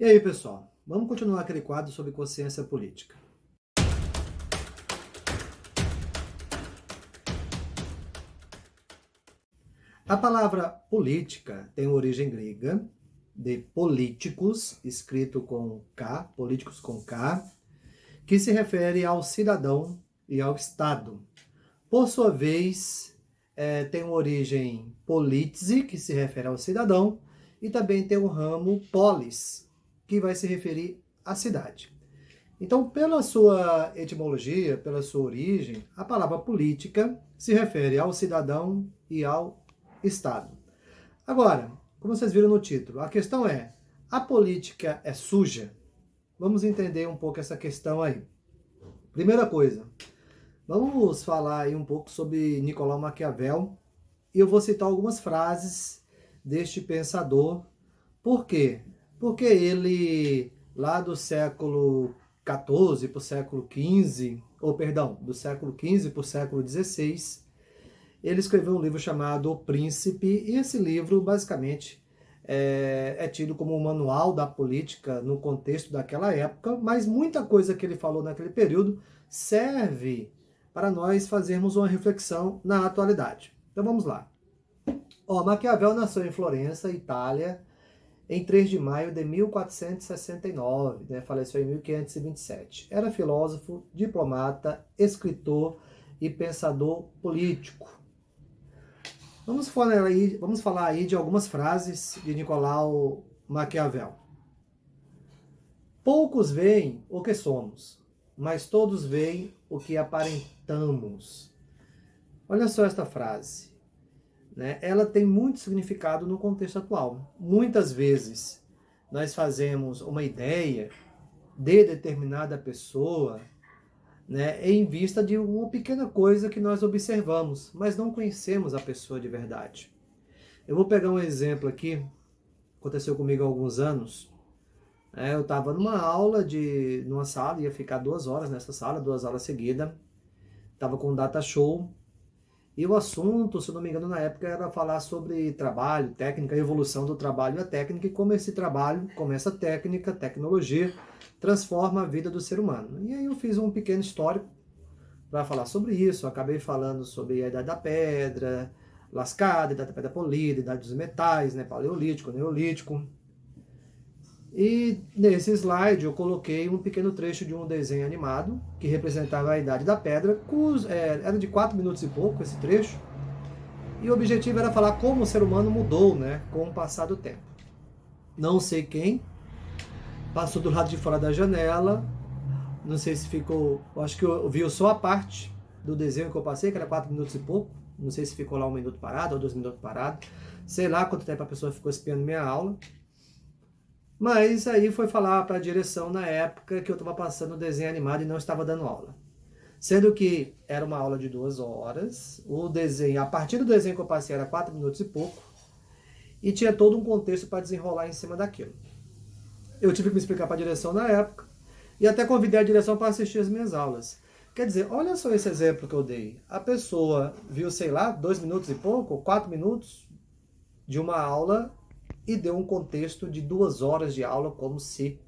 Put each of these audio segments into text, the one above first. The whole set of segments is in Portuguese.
E aí, pessoal, vamos continuar aquele quadro sobre consciência política. A palavra política tem origem grega, de políticos, escrito com K, políticos com K, que se refere ao cidadão e ao Estado. Por sua vez, tem uma origem politze, que se refere ao cidadão, e também tem o ramo polis, que vai se referir à cidade. Então, pela sua etimologia, pela sua origem, a palavra política se refere ao cidadão e ao Estado. Agora, como vocês viram no título, a questão é: a política é suja? Vamos entender um pouco essa questão aí. Primeira coisa, vamos falar aí um pouco sobre Nicolau Maquiavel, e eu vou citar algumas frases deste pensador. Por quê? Porque ele, lá do século XIV para o século XV, ou perdão, do século XV para o século XVI, ele escreveu um livro chamado O Príncipe, e esse livro, basicamente, é tido como um manual da política no contexto daquela época, mas muita coisa que ele falou naquele período serve para nós fazermos uma reflexão na atualidade. Então vamos lá. Maquiavel nasceu em Florença, Itália, em 3 de maio de 1469, faleceu em 1527. Era filósofo, diplomata, escritor e pensador político. Vamos falar aí de algumas frases de Nicolau Maquiavel. Poucos veem o que somos, mas todos veem o que aparentamos. Olha só esta frase. Ela tem muito significado no contexto atual. Muitas vezes nós fazemos uma ideia de determinada pessoa, em vista de uma pequena coisa que nós observamos, mas não conhecemos a pessoa de verdade. Eu vou pegar um exemplo aqui, aconteceu comigo há alguns anos. Eu estava numa sala, ia ficar 2 horas nessa sala, 2 aulas seguidas, estava com um data show, e o assunto, se não me engano, na época era falar sobre trabalho, técnica, evolução do trabalho e a técnica, e como esse trabalho, como essa técnica, tecnologia, transforma a vida do ser humano. E aí eu fiz um pequeno histórico para falar sobre isso. Eu acabei falando sobre a Idade da Pedra lascada, Idade da Pedra polida, Idade dos metais, Paleolítico, Neolítico. E nesse slide eu coloquei um pequeno trecho de um desenho animado que representava a Idade da Pedra. Era de 4 minutos e pouco esse trecho. E o objetivo era falar como o ser humano mudou, com o passar do tempo. Não sei quem passou do lado de fora da janela. Não sei se ficou... Acho que eu vi só a parte do desenho que eu passei, que era 4 minutos e pouco. Não sei se ficou lá 1 minuto parado ou 2 minutos parado. Sei lá quanto tempo a pessoa ficou espiando minha aula. Mas aí foi falar para a direção na época que eu estava passando o desenho animado e não estava dando aula. Sendo que era uma aula de 2 horas, a partir do desenho que eu passei era 4 minutos e pouco, e tinha todo um contexto para desenrolar em cima daquilo. Eu tive que me explicar para a direção na época, e até convidei a direção para assistir as minhas aulas. Quer dizer, olha só esse exemplo que eu dei. A pessoa viu, 2 minutos e pouco, ou 4 minutos de uma aula, e deu um contexto de 2 horas de aula, como se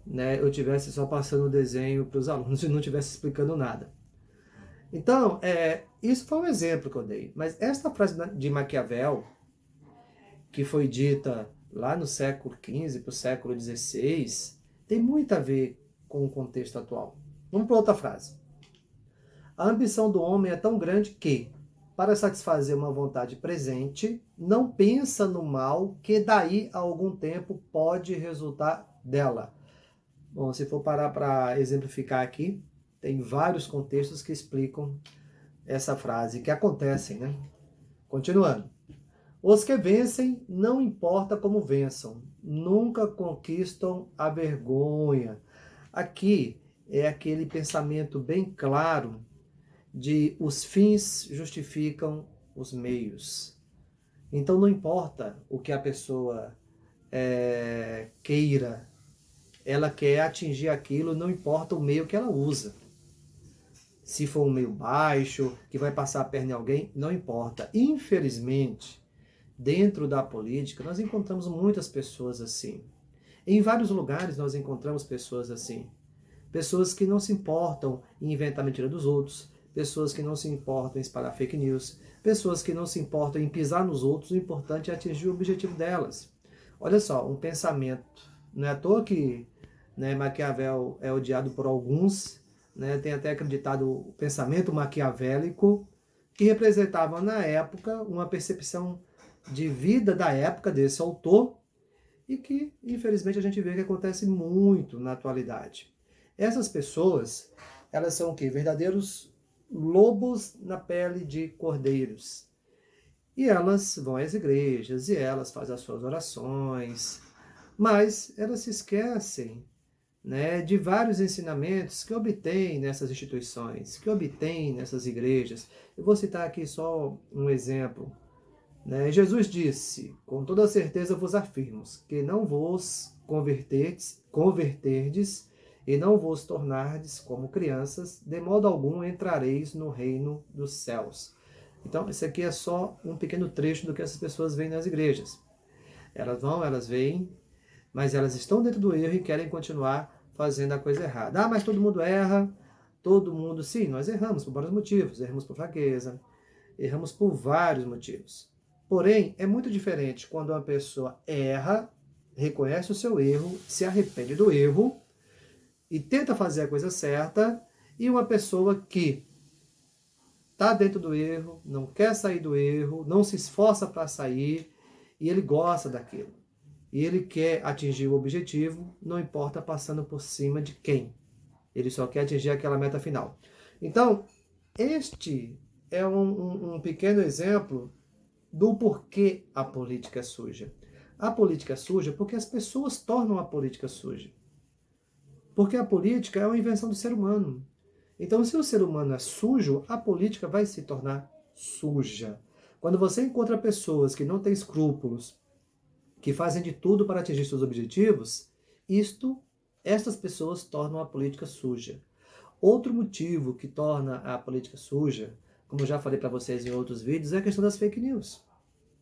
eu estivesse só passando o desenho para os alunos e não estivesse explicando nada. Então, isso foi um exemplo que eu dei. Mas esta frase de Maquiavel, que foi dita lá no século XV para o século XVI, tem muito a ver com o contexto atual. Vamos para outra frase. A ambição do homem é tão grande que, para satisfazer uma vontade presente, não pensa no mal que daí a algum tempo pode resultar dela. Bom, se for parar para exemplificar aqui, tem vários contextos que explicam essa frase, que acontecem, Continuando. Os que vencem, não importa como vençam, nunca conquistam a vergonha. Aqui é aquele pensamento bem claro de os fins justificam os meios. Então não importa o que a pessoa queira, ela quer atingir aquilo, não importa o meio que ela usa. Se for um meio baixo, que vai passar a perna em alguém, não importa. Infelizmente, dentro da política, nós encontramos muitas pessoas assim. Em vários lugares nós encontramos pessoas assim. Pessoas que não se importam em inventar mentira dos outros, pessoas que não se importam em espalhar fake news, pessoas que não se importam em pisar nos outros, o importante é atingir o objetivo delas. Olha só, um pensamento. Não é à toa que, né, Maquiavel é odiado por alguns, né, tem até acreditado o pensamento maquiavélico, que representava na época uma percepção de vida da época desse autor, e que, infelizmente, a gente vê que acontece muito na atualidade. Essas pessoas, elas são o quê? Verdadeiros lobos na pele de cordeiros. E elas vão às igrejas, e elas fazem as suas orações, mas elas se esquecem, né, de vários ensinamentos que obtêm nessas instituições, que obtêm nessas igrejas. Eu vou citar aqui só um exemplo. Né? Jesus disse, com toda certeza vos afirmo, que não vos converterdes e não vos tornardes como crianças, de modo algum entrareis no reino dos céus. Então, esse aqui é só um pequeno trecho do que essas pessoas veem nas igrejas. Elas vão, elas veem, mas elas estão dentro do erro e querem continuar fazendo a coisa errada. Ah, mas todo mundo erra, todo mundo... Sim, nós erramos por vários motivos. Erramos por fraqueza, erramos por vários motivos. Porém, é muito diferente quando uma pessoa erra, reconhece o seu erro, se arrepende do erro e tenta fazer a coisa certa, e uma pessoa que está dentro do erro, não quer sair do erro, não se esforça para sair, e ele gosta daquilo. E ele quer atingir o objetivo, não importa passando por cima de quem. Ele só quer atingir aquela meta final. Então, este é um pequeno exemplo do porquê a política é suja. A política é suja porque as pessoas tornam a política suja. Porque a política é uma invenção do ser humano. Então, se o ser humano é sujo, a política vai se tornar suja. Quando você encontra pessoas que não têm escrúpulos, que fazem de tudo para atingir seus objetivos, estas pessoas tornam a política suja. Outro motivo que torna a política suja, como eu já falei para vocês em outros vídeos, é a questão das fake news.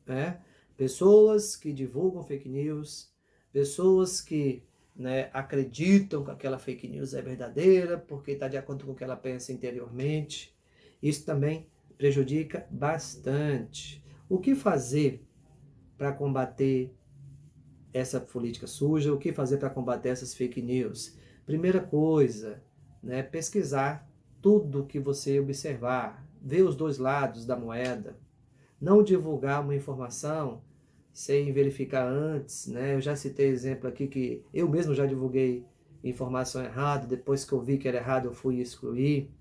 Né? Pessoas que divulgam fake news, pessoas que, né, acreditam que aquela fake news é verdadeira porque está de acordo com o que ela pensa interiormente. Isso também prejudica bastante. O que fazer para combater essa política suja? O que fazer para combater essas fake news? Primeira coisa, né, pesquisar tudo que você observar, ver os dois lados da moeda. Não divulgar uma informação sem verificar antes, né? Eu já citei exemplo aqui que eu mesmo já divulguei informação errada, depois que eu vi que era errado eu fui excluir.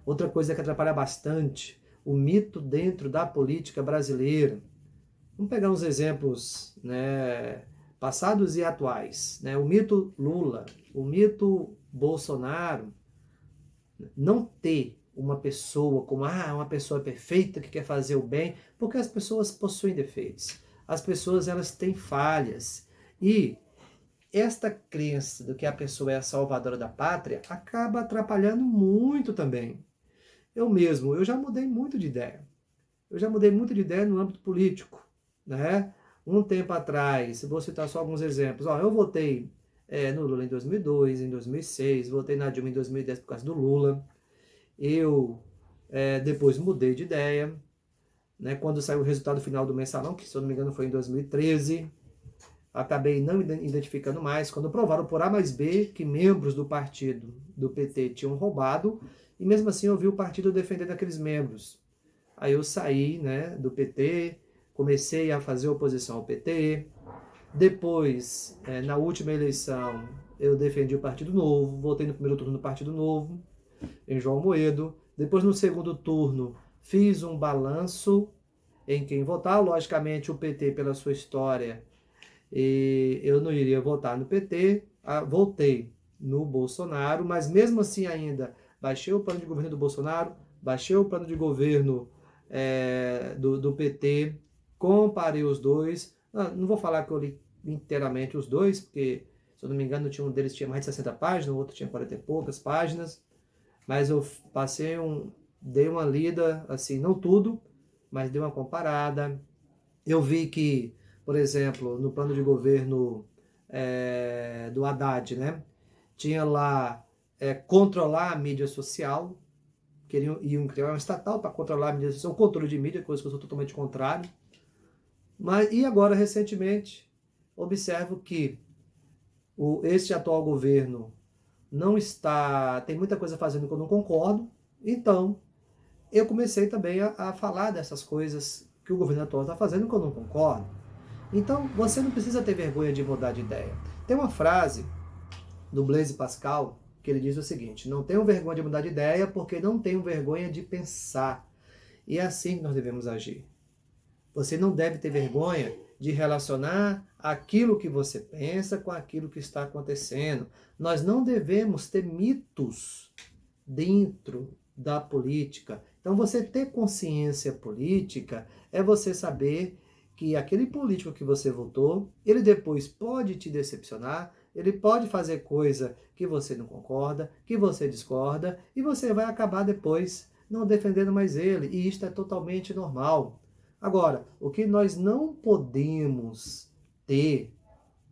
Outra coisa que atrapalha bastante, o mito dentro da política brasileira. Vamos pegar uns exemplos, né, passados e atuais, né? O mito Lula, o mito Bolsonaro, não ter uma pessoa como uma pessoa perfeita que quer fazer o bem, porque as pessoas possuem defeitos. As pessoas, elas têm falhas. E esta crença de que a pessoa é a salvadora da pátria acaba atrapalhando muito também. Eu já mudei muito de ideia. Eu já mudei muito de ideia no âmbito político, né? Um tempo atrás, vou citar só alguns exemplos. Eu votei no Lula em 2002, em 2006, votei na Dilma em 2010 por causa do Lula. Eu depois mudei de ideia, né? Quando saiu o resultado final do mensalão, que se eu não me engano foi em 2013, acabei não identificando mais. Quando provaram por A mais B que membros do partido do PT tinham roubado, e mesmo assim eu vi o partido defendendo aqueles membros. Aí eu saí, né, do PT, comecei a fazer oposição ao PT. Depois, na última eleição, eu defendi o Partido Novo, votei no primeiro turno no Partido Novo, em João Moedo. Depois, no segundo turno, fiz um balanço em quem votar. Logicamente, o PT, pela sua história, eu não iria votar no PT. Votei no Bolsonaro, mas mesmo assim ainda baixei o plano de governo do Bolsonaro, baixei o plano de governo do PT, comparei os dois. Não vou falar que eu li inteiramente os dois, porque, se eu não me engano, um deles tinha mais de 60 páginas, o outro tinha 40 e poucas páginas. Mas eu dei uma lida, assim, não tudo, mas dei uma comparada. Eu vi que, por exemplo, no plano de governo do Haddad, né? Tinha lá controlar a mídia social, iam criar uma estatal para controlar a mídia social, o controle de mídia, coisa que eu sou totalmente contrário. E agora, recentemente, observo que este atual governo não está, tem muita coisa fazendo que eu não concordo, então eu comecei também a falar dessas coisas que o governo atual está fazendo que eu não concordo. Então, você não precisa ter vergonha de mudar de ideia. Tem uma frase do Blaise Pascal que ele diz o seguinte: não tenham vergonha de mudar de ideia porque não tenham vergonha de pensar. E é assim que nós devemos agir. Você não deve ter vergonha de relacionar aquilo que você pensa com aquilo que está acontecendo. Nós não devemos ter mitos dentro da política. Então, você ter consciência política é você saber que aquele político que você votou, ele depois pode te decepcionar, ele pode fazer coisa que você não concorda, que você discorda, e você vai acabar depois não defendendo mais ele, e isto é totalmente normal. Agora, o que nós não podemos ter,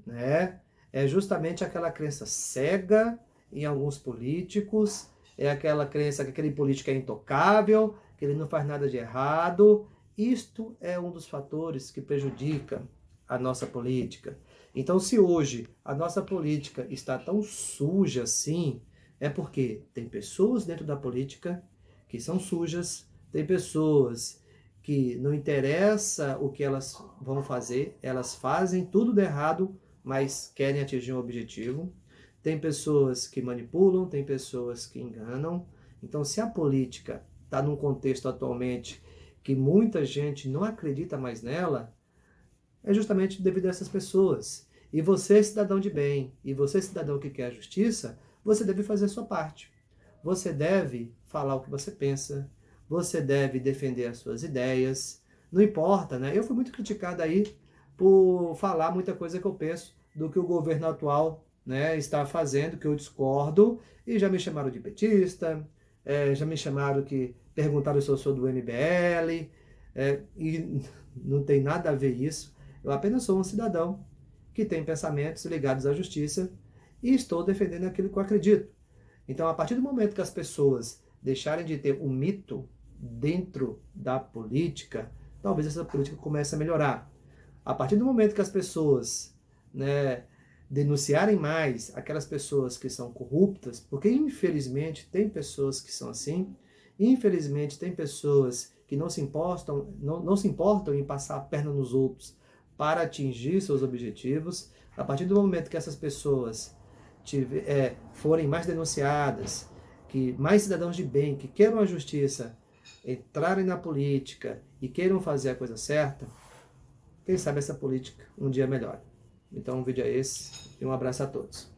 né, é justamente aquela crença cega em alguns políticos, é aquela crença que aquele político é intocável, que ele não faz nada de errado. Isto é um dos fatores que prejudica a nossa política. Então, se hoje a nossa política está tão suja assim, é porque tem pessoas dentro da política que são sujas, tem pessoas que não interessa o que elas vão fazer, elas fazem tudo de errado, mas querem atingir um objetivo. Tem pessoas que manipulam, tem pessoas que enganam. Então, se a política está num contexto atualmente que muita gente não acredita mais nela, é justamente devido a essas pessoas. E você, cidadão de bem, e você, cidadão que quer a justiça, você deve fazer a sua parte. Você deve falar o que você pensa, você deve defender as suas ideias. Não importa, né? Eu fui muito criticado aí por falar muita coisa que eu penso do que o governo atual, né, está fazendo, que eu discordo, e já me chamaram de petista, já me chamaram que perguntaram se eu sou do MBL, e não tem nada a ver isso. Eu apenas sou um cidadão que tem pensamentos ligados à justiça e estou defendendo aquilo que eu acredito. Então, a partir do momento que as pessoas deixarem de ter um mito dentro da política, talvez essa política comece a melhorar. A partir do momento que as pessoas, né, denunciarem mais aquelas pessoas que são corruptas, porque infelizmente tem pessoas que são assim, infelizmente tem pessoas que não se importam em passar a perna nos outros para atingir seus objetivos. A partir do momento que essas pessoas forem mais denunciadas, que mais cidadãos de bem, que queiram a justiça, entrarem na política e queiram fazer a coisa certa, quem sabe essa política um dia melhora. Então o vídeo é esse e um abraço a todos.